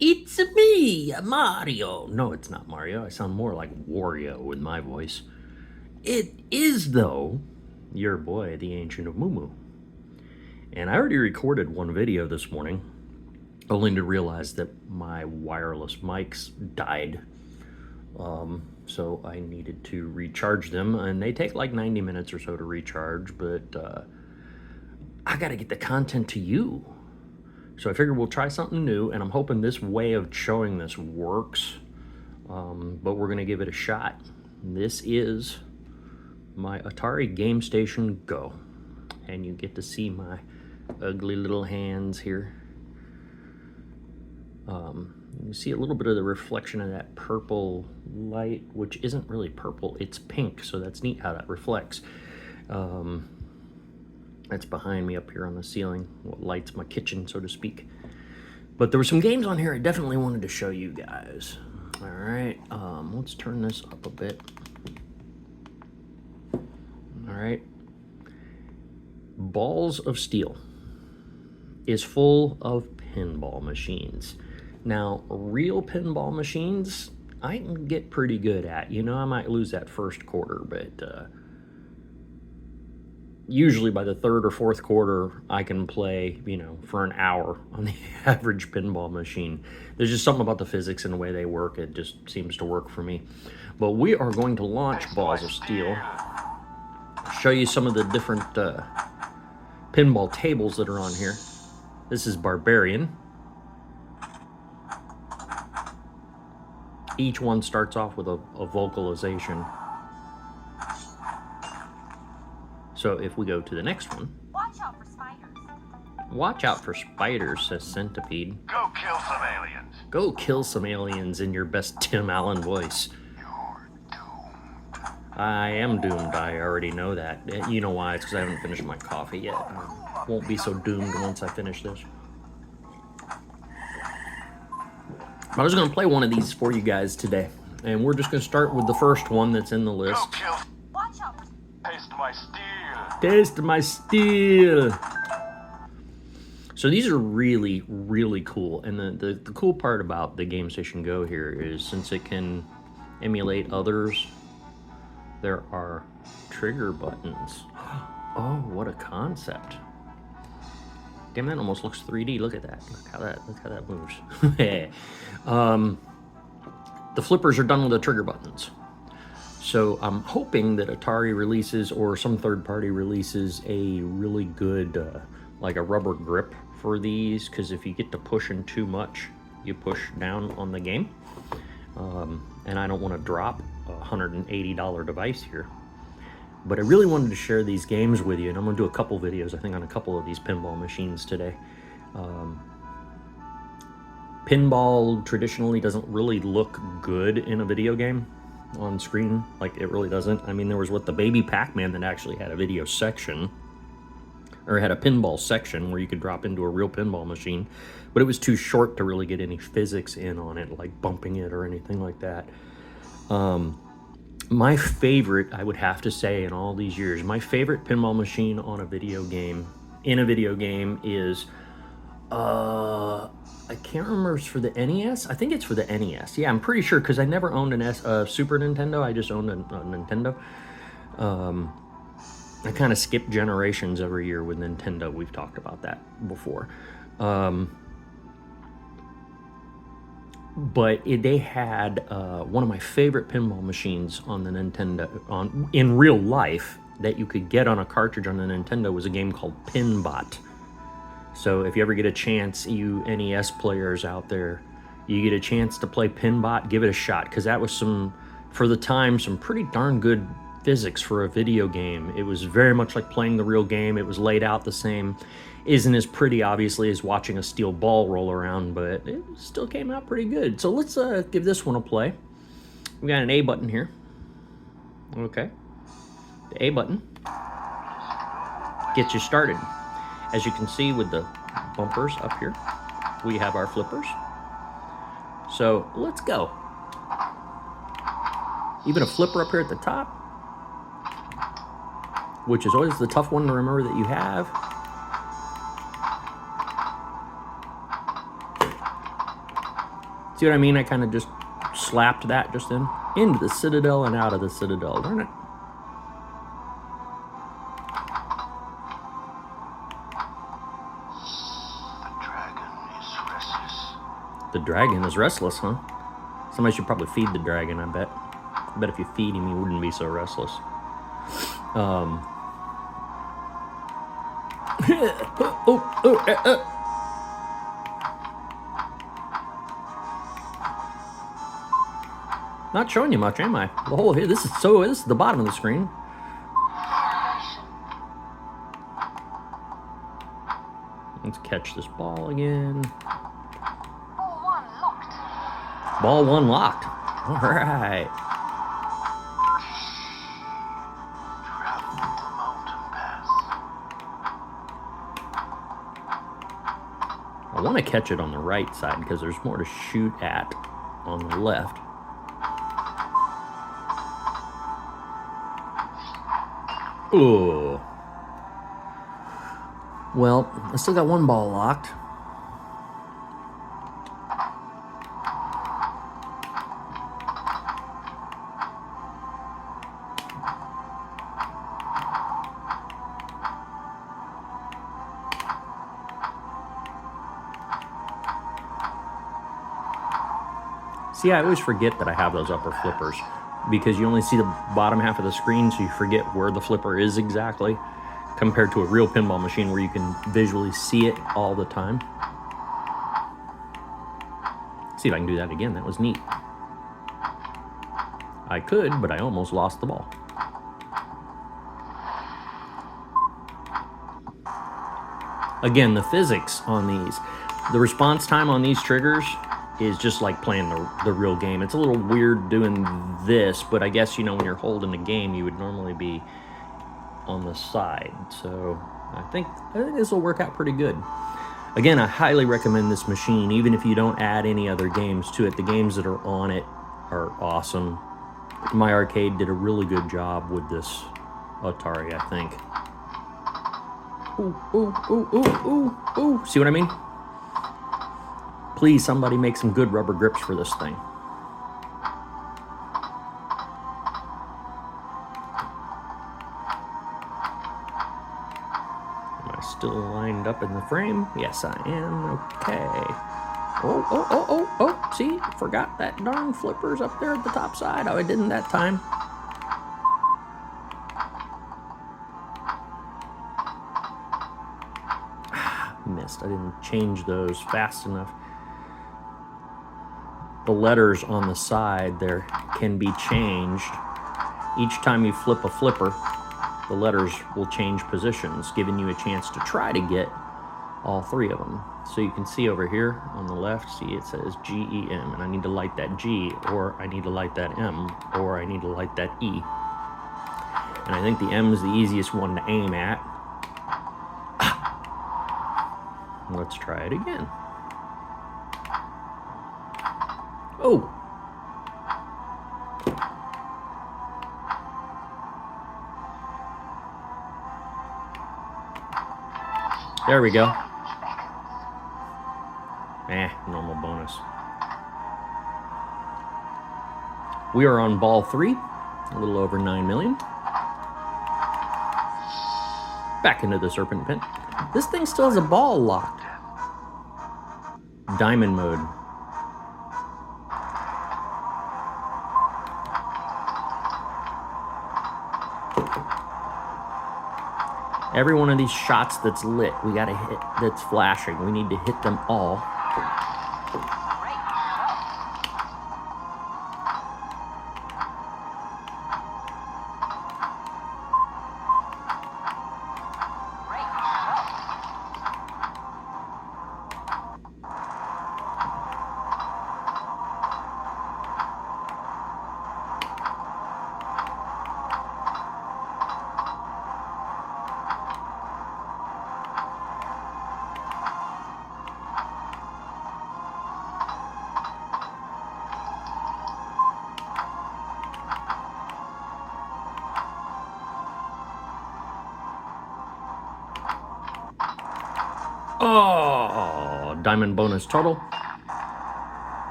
It's me, Mario. No, it's not Mario. I sound more like Wario with my voice. It is, though, your boy, the Ancient of Moo. And I already recorded one video this morning, only to realize that my wireless mics died. So I needed to recharge them, and they take like 90 minutes or so to recharge, but I gotta get the content to you. So I figured we'll try something new, and I'm hoping this way of showing this works, but we're gonna give it a shot. This is my Atari Gamestation Go, and you get to see my ugly little hands here. You see a little bit of the reflection of that purple light, which isn't really purple, it's pink, so that's neat how that reflects. That's behind me up here on the ceiling, what lights my kitchen, so to speak. But there were some games on here I definitely wanted to show you guys. All right, let's turn this up a bit. All right. Balls of Steel is full of pinball machines. Now, real pinball machines, I can get pretty good at. You know, I might lose that first quarter, but usually by the third or fourth quarter, I can play, you know, for an hour on the average pinball machine. There's just something about the physics and the way they work. It just seems to work for me. But we are going to launch Balls of Steel. Show you some of the different pinball tables that are on here. This is Barbarian. Each one starts off with a vocalization. So if we go to the next one. Watch out for spiders. Watch out for spiders, says Centipede. Go kill some aliens. Go kill some aliens in your best Tim Allen voice. You're doomed. I am doomed, I already know that. You know why? It's because I haven't finished my coffee yet. I won't be so doomed once I finish this. I was going to play one of these for you guys today. And we're just going to start with the first one that's in the Go list. kill. Watch out for Taste my steel. Taste my steel. So these are really, really cool. And the cool part about the Gamestation Go here is since it can emulate others, there are trigger buttons. Oh, what a concept. Damn, that almost looks 3D. Look at that. Look how that moves. The flippers are done with the trigger buttons. So I'm hoping that Atari releases or some third party releases a really good, like a rubber grip for these, because if you get to pushing too much, you push down on the game. And I don't want to drop a $180 device here. But I really wanted to share these games with you, and I'm going to do a couple videos, I think, on a couple of these pinball machines today. Pinball traditionally doesn't really look good in a video game on screen. Like, it really doesn't. I mean, there was the Baby Pac-Man that actually had a video section, or had a pinball section where you could drop into a real pinball machine, but it was too short to really get any physics in on it, like bumping it or anything like that. My favorite, I would have to say, in all these years, my favorite pinball machine on a video game, is, I can't remember if it's for the NES. I think it's for the NES. Yeah, I'm pretty sure, because I never owned a Super Nintendo. I just owned a Nintendo. I kind of skip generations every year with Nintendo. We've talked about that before. But they had one of my favorite pinball machines on the Nintendo, in real life, that you could get on a cartridge on the Nintendo, was a game called Pinbot. So if you ever get a chance, you NES players out there, you get a chance to play Pinbot, give it a shot, because that was for the time, some pretty darn good physics for a video game. It was very much like playing the real game. It was laid out the same. Isn't as pretty, obviously, as watching a steel ball roll around, but it still came out pretty good. So let's give this one a play. We got an A button here. Okay. The A button gets you started. As you can see with the bumpers up here, we have our flippers. So let's go. Even a flipper up here at the top, which is always the tough one to remember that you have. See what I mean? I kind of just slapped that just into the citadel and out of the citadel. Darn it. The dragon is restless, huh? Somebody should probably feed the dragon, I bet. I bet if you feed him, he wouldn't be so restless. Not showing you much, am I? The whole here. This is the bottom of the screen. Let's catch this ball again. Ball 1 locked. Ball 1 locked. All right. I want to catch it on the right side because there's more to shoot at on the left. Ooh. Well, I still got one ball locked. See, I always forget that I have those upper flippers because you only see the bottom half of the screen, so you forget where the flipper is exactly, compared to a real pinball machine where you can visually see it all the time. See if I can do that again. That was neat. I could, but I almost lost the ball. Again, the physics on these, the response time on these triggers is just like playing the real game. It's a little weird doing this, but I guess, you know, when you're holding the game, you would normally be on the side. So I think this will work out pretty good. Again, I highly recommend this machine, even if you don't add any other games to it. The games that are on it are awesome. My Arcade did a really good job with this Atari, I think. Ooh, ooh, ooh, ooh, ooh, ooh. See what I mean? Please, somebody make some good rubber grips for this thing. Am I still lined up in the frame? Yes, I am. Okay. Oh, oh, oh, oh, oh. See? Forgot that darn flipper's up there at the top side. Oh, I didn't that time. Missed. I didn't change those fast enough. The letters on the side there can be changed. Each time you flip a flipper, the letters will change positions, giving you a chance to try to get all three of them. So you can see over here on the left, see it says G-E-M, and I need to light that G, or I need to light that M, or I need to light that E. And I think the M is the easiest one to aim at. Let's try it again. Oh! There we go. Normal bonus. We are on ball 3, a little over 9 million. Back into the serpent pin. This thing still has a ball locked. Diamond mode. Every one of these shots that's lit, we gotta hit, that's flashing, we need to hit them all. Oh, diamond bonus total.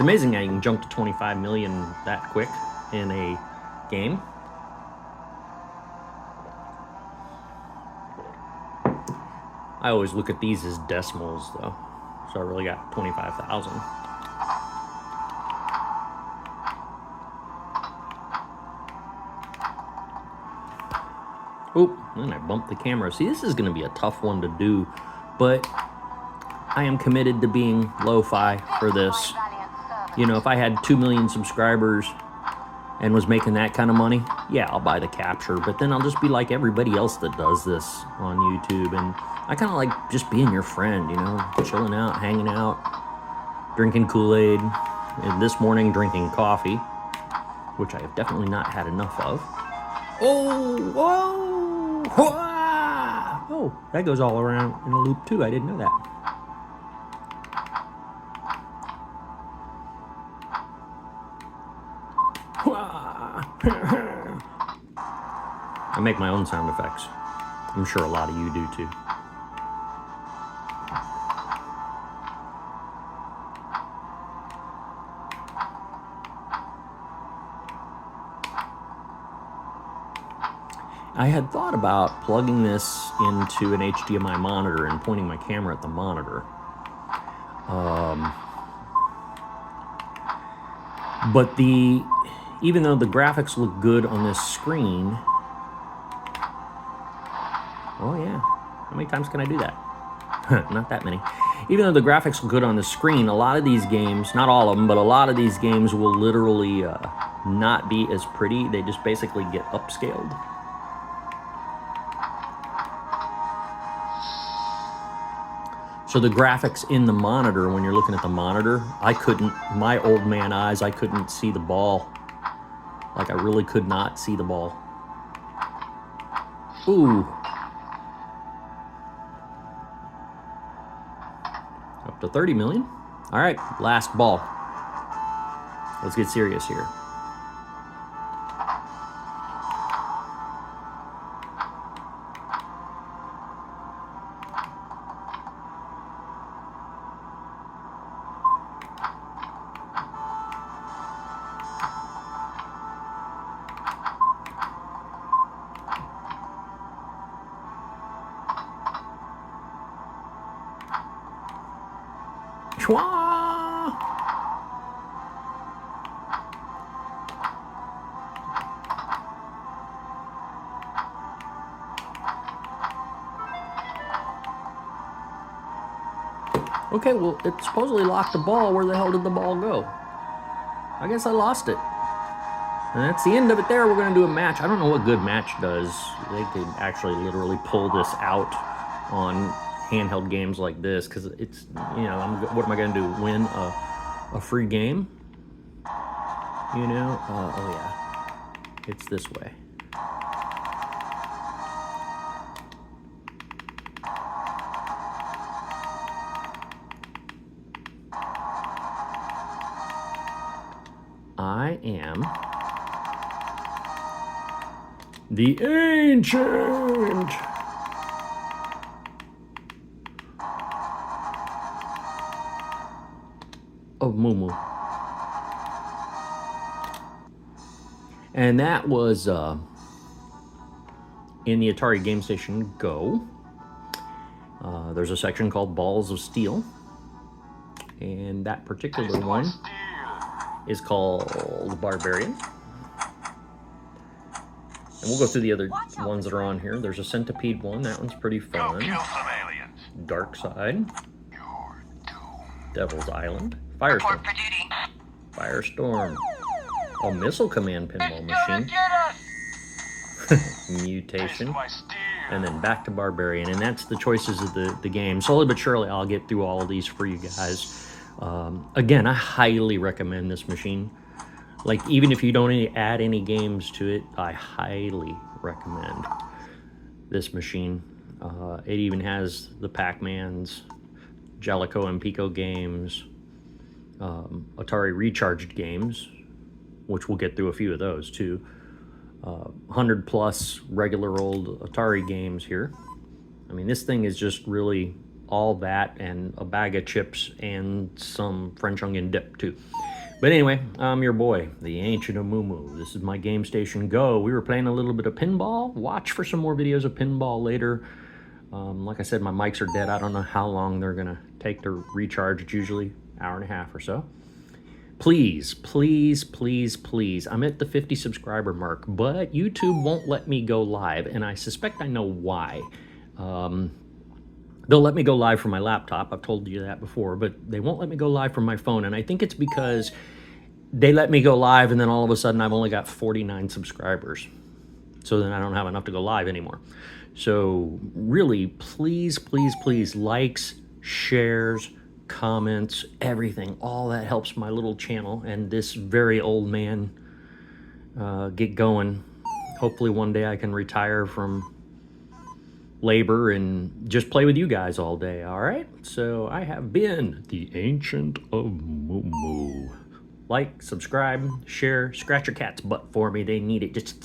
amazing how you can jump to 25 million that quick in a game. I always look at these as decimals, though. So I really got 25,000. Oop, and I bumped the camera. See, this is going to be a tough one to do, but I am committed to being lo-fi for this. You know, if I had 2 million subscribers and was making that kind of money, yeah, I'll buy the capture, but then I'll just be like everybody else that does this on YouTube, and I kind of like just being your friend, you know, chilling out, hanging out, drinking Kool-Aid, and this morning drinking coffee, which I have definitely not had enough of. Oh, whoa! Oh, that goes all around in a loop too. I didn't know that. I make my own sound effects. I'm sure a lot of you do too. I had thought about plugging this into an HDMI monitor and pointing my camera at the monitor. But even though the graphics look good on this screen, oh yeah, how many times can I do that? Not that many. Even though the graphics look good on the screen, a lot of these games, not all of them, but a lot of these games will literally not be as pretty. They just basically get upscaled. So the graphics in the monitor, when you're looking at the monitor, my old man eyes, I couldn't see the ball. Like, I really could not see the ball. Ooh. Up to 30 million. All right, last ball. Let's get serious here. Chwa! Okay, well, it supposedly locked the ball. Where the hell did the ball go? I guess I lost it. And that's the end of it there. We're going to do a match. I don't know what good match does. They could actually literally pull this out on handheld games like this, because it's, you know, what am I going to do? Win a free game? You know? Oh yeah. It's this way. I am the Ancient. Of Moo. And that was in the Atari Gamestation Go. There's a section called Balls of Steel, and that particular one is called Barbarian. And we'll go through the other ones that are on here. There's a Centipede one. That one's pretty fun. Kill some aliens. Dark Side. You're doomed. Devil's Island. Firestorm. Firestorm. Oh, Missile Command pinball machine. Mutation. And then back to Barbarian. And that's the choices of the game. Slowly but surely, I'll get through all of these for you guys. Again, I highly recommend this machine. Like, even if you don't add any games to it, I highly recommend this machine. It even has the Pac-Mans, Jellico and Pico games, Atari Recharged games, which we'll get through a few of those too. 100 plus regular old Atari games here. I mean, this thing is just really all that, and a bag of chips and some French onion dip too. But anyway, I'm your boy, the Ancient of Moo. This is my Gamestation Go. We were playing a little bit of pinball. Watch for some more videos of pinball later. Like I said, my mics are dead. I don't know how long they're gonna take to recharge. It's usually an hour and a half or so. Please, please, please, please. I'm at the 50 subscriber mark, but YouTube won't let me go live, and I suspect I know why. They'll let me go live from my laptop. I've told you that before, but they won't let me go live from my phone, and I think it's because they let me go live, and then all of a sudden I've only got 49 subscribers. So then I don't have enough to go live anymore. So really, please, please, please, likes, shares, comments, everything, all that helps my little channel and this very old man get going. Hopefully one day I can retire from labor and just play with you guys all day. All right, so I have been the Ancient of Moo. Like, subscribe, share, scratch your cat's butt for me. They need it. Just